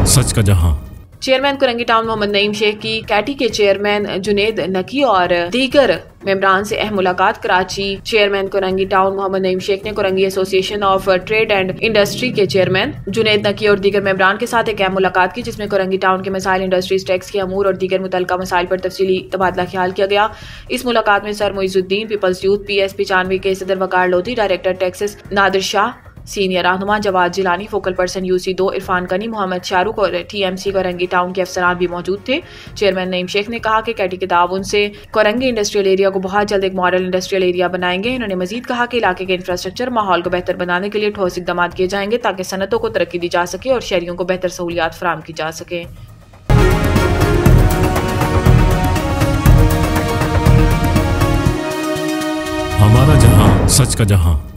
सच का जहां। Chairman Korangi town Mohammad Naeem Sheikh की कैटी के चेयरमैन जुनेद नकी और दीगर मेंबरान से अहम मुलाकात। कराची। चेयरमैन कुरंगी टाउन मोहम्मद नईम शेख ने Korangi association of trade and industry के चेयरमैन जुनेद नकी और दीगर मेंबरान के साथ एक अहम मुलाकात की, जिसमें कुरंगी टाउन के मसाइल, इंडस्ट्रीज टैक्स के अमूर और दीगर मुतल्लिका मसाइल पर तफसीली तबादला ख्याल किया गया। इस मुलाकात में sir Muizuddin, people's youth PSP 95 के सदर Waqar Lodhi, director taxes Nadir Shah, senior रहनुमा Jawad Jilani, focal person UC2 Irfan Kani, Mohammad Shahrukh और TMC कुरंगी टाउन के अफसरान भी मौजूद थे। चेयरमैन नईम शेख ने कहा कि कैटी के ताउन से कुरंगी इंडस्ट्रियल एरिया को बहुत जल्द एक मॉडल इंडस्ट्रियल एरिया बनाएंगे। इन्होंने मजीद कहा कि इलाके के इंफ्रास्ट्रक्चर माहौल को बेहतर बनाने के लिए ठोस इकदाम किए जाएंगे ताकि सनतों को तरक्की दी जा सके और शहरियों को बेहतर सहूलियात फराहम की जा सके। हमारा जहां, सच का जहां।